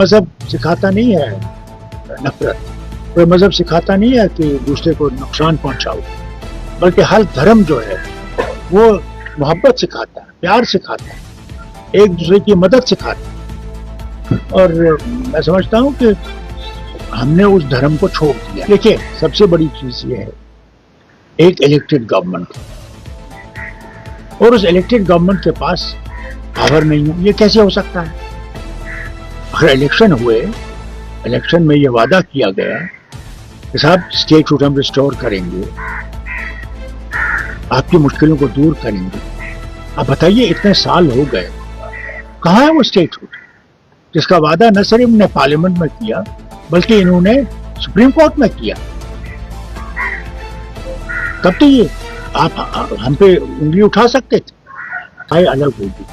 مذہب سکھاتا نہیں ہے نفرت، کوئی مذہب سکھاتا نہیں ہے کہ دوسرے کو نقصان پہنچاؤ، بلکہ ہر دھرم جو ہے وہ محبت سکھاتا ہے، پیار سکھاتا ہے، ایک دوسرے کی مدد سکھاتا ہے۔ اور میں سمجھتا ہوں کہ ہم نے اس دھرم کو چھوڑ دیا۔ دیکھیے سب سے بڑی چیز یہ ہے ایک الیکٹڈ گورنمنٹ، اور اس الیکٹڈ گورنمنٹ کے پاس پاور نہیں ہے، یہ کیسے ہو سکتا ہے؟ اگر الیکشن ہوئے، الیکشن میں یہ وعدہ کیا گیا کہ صاحب اسٹیٹ ہوڈ ہم ریسٹور کریں گے، آپ کی مشکلوں کو دور کریں گے، اب بتائیے اتنے سال ہو گئے، کہاں ہے وہ اسٹیٹ ہوڈ جس کا وعدہ نہ صرف انہوں نے پارلیمنٹ میں کیا بلکہ انہوں نے سپریم کورٹ میں کیا؟ تب تو یہ آپ ہم پہ انگلی اٹھا سکتے تھے، الگ ہوگی۔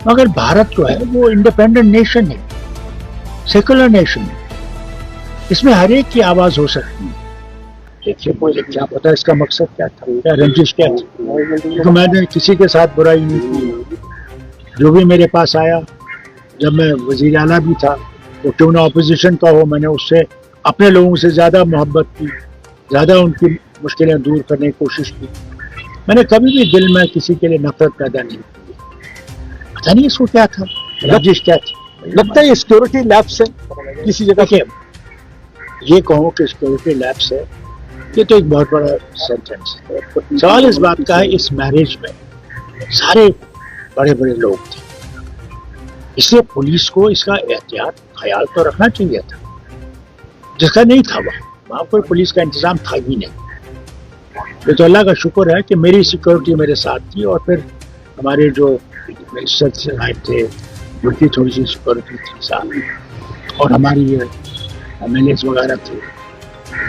مگر بھارت جو ہے وہ انڈیپینڈنٹ نیشن ہے، سیکولر نیشن ہے، اس میں ہر ایک کی آواز ہو سکتی ہے۔ دیکھیے مجھے کیا پتا اس کا مقصد کیا تھا، کیا رنجش کیا تھی، تو میں نے کسی کے ساتھ برائی نہیں کی۔ جو بھی میرے پاس آیا، جب میں وزیر اعلیٰ بھی تھا، وہ کیوں نہ اپوزیشن کا ہو، میں نے اس سے اپنے لوگوں سے زیادہ محبت کی، زیادہ ان کی مشکلیں دور کرنے کی کوشش کی۔ میں نے کبھی بھی دل میں کسی کے لیے نفرت پیدا نہیں کی۔ پتہ نہیں اس کو کیا تھا، رنجش کیا تھی۔ لگتا ہے سیکورٹی لیب سے کسی جگہ دیکھیے یہ کہوں کہ سیکورٹی لیب سے، یہ تو ایک بہت بڑا سینٹینس ہے۔ سوال اس بات کا ہے اس میرج میں سارے بڑے بڑے لوگ تھے، اس لیے پولیس کو اس کا احتیاط خیال تو رکھنا چاہیے تھا، جس کا نہیں تھا وہاں کوئی پولیس کا انتظام تھا ہی نہیں۔ یہ تو اللہ کا شکر ہے کہ میری سیکورٹی میرے ساتھ تھی، اور پھر ہمارے جو منسٹر صاحب تھے ان کی تھوڑی سی سیکورٹی تھی ساتھ، اور ہماری ایم ایل ایز وغیرہ تھے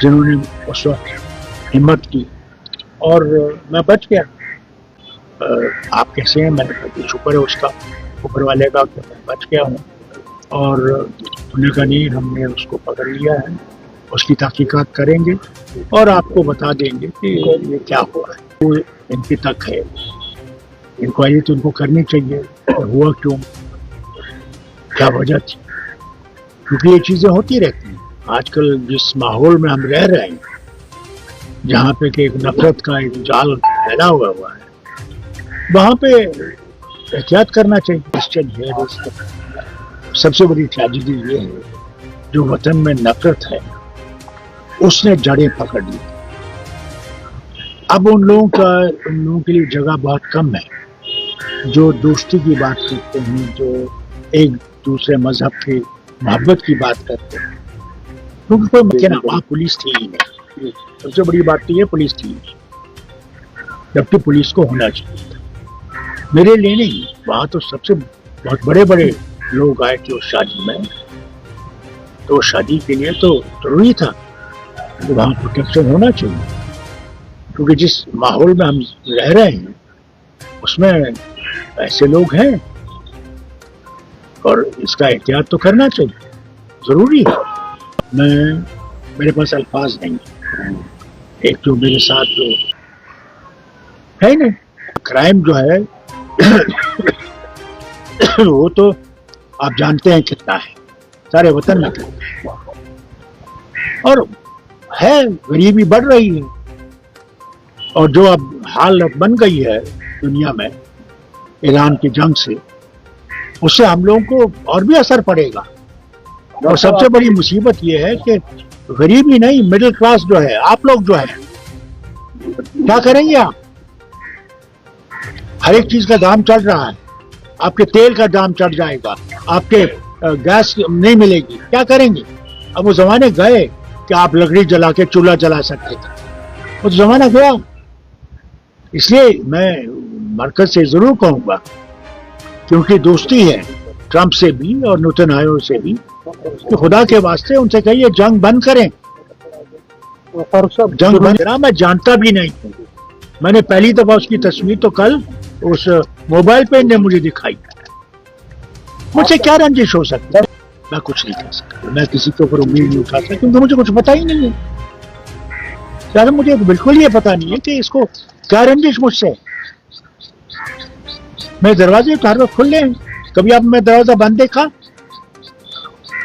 جنہوں نے اس وقت ہمت کی، اور میں بچ گیا۔ آپ کیسے ہیں؟ میں نے کہا شکر ہے اس کا، اوپر والے کا، کہ میں بچ گیا ہوں۔ اور انہوں نے کہا نہیں، ہم نے اس کو پکڑ لیا ہے، اس کی تحقیقات کریں گے اور آپ کو بتا دیں گے کہ یہ کیا ہوا ہے۔ وہ ان کے تک ہے، انکوائری تو ان کو کرنی چاہیے، اور ہوا کیوں، کیا وجہ تھی، کیونکہ یہ چیزیں ہوتی رہتی ہیں۔ آج کل جس ماحول میں ہم رہ رہے ہیں، جہاں پہ کہ ایک نفرت کا ایک جال پھیلا ہوا ہے، وہاں پہ احتیاط کرنا چاہیے۔ سب سے بڑی ٹریجڈی یہ ہے جو وطن میں نفرت ہے، اس نے جڑیں پکڑ لی۔ اب ان لوگوں کے لیے جگہ بہت کم ہے جو دوستی کی بات کرتے ہیں، جو ایک دوسرے مذہب کی محبت کی بات کرتے ہیں، کیونکہ کوئی ممکن وہاں پولیس تھی ہی نہیں۔ سب سے بڑی بات تو یہ پولیس تھی نہیں، جبکہ پولیس کو ہونا چاہیے تھا۔ میرے لیے نہیں، وہاں تو سب سے بہت بڑے بڑے لوگ آئے تھے اس شادی میں، تو شادی کے لیے تو ضروری تھا کہ وہاں پروٹیکشن ہونا چاہیے، کیونکہ جس ماحول میں ہم رہ رہے ہیں اس میں ایسے لوگ ہیں، اور اس کا احتیاط تو کرنا چاہیے، ضروری ہے۔ میرے پاس الفاظ نہیں ہیں۔ ایک جو میرے ساتھ جو ہے نا کرائم جو ہے وہ تو آپ جانتے ہیں کتنا ہے، سارے وطن میں کتنا ہے، اور ہے غریبی بڑھ رہی ہے، اور جو اب حال بن گئی ہے دنیا میں ایران کی جنگ سے، اس سے ہم لوگوں کو اور بھی اثر پڑے گا۔ اور سب سے بڑی مصیبت یہ ہے کہ غریبی نہیں، مڈل کلاس جو ہے، آپ لوگ جو ہے کیا کریں گے؟ آپ ہر ایک چیز کا دام چڑھ رہا ہے، آپ کے تیل کا دام چڑھ جائے گا، آپ کے گیس نہیں ملے گی، کیا کریں گے؟ اب وہ زمانے گئے کہ آپ لکڑی جلا کے چولہا جلا سکتے تھے، وہ تو زمانہ گیا۔ اس لیے میں مرکز سے ضرور کہوں گا، کیونکہ دوستی ہے ٹرمپ سے بھی اور نیتنیاہو سے بھی، کہ خدا کے واسطے ان سے کہیے جنگ بند کریں۔ جنگ بند کرا، میں جانتا بھی نہیں ہوں، میں نے پہلی دفعہ اس کی تصویر تو کل اس موبائل پہ نے مجھے دکھائی۔ مجھ سے کیا رنجش ہو سکتا ہے؟ میں کچھ نہیں کر سکتا، میں کسی کے اوپر امید نہیں اٹھا سکتا، کیونکہ مجھے کچھ پتا ہی نہیں ہے۔ یار مجھے بالکل یہ پتا نہیں ہے کہ اس کو کیا رنجش مجھ سے۔ میں دروازے تو ہر وقت کھلے ہیں، کبھی آپ میں دروازہ بند دیکھا؟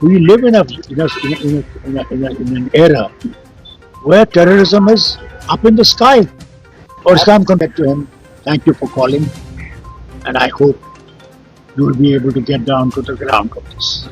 we live in an era where terrorism is up in the sky. Or some contact to him. Thank you for calling, and I hope you will be able to get down to the ground of this.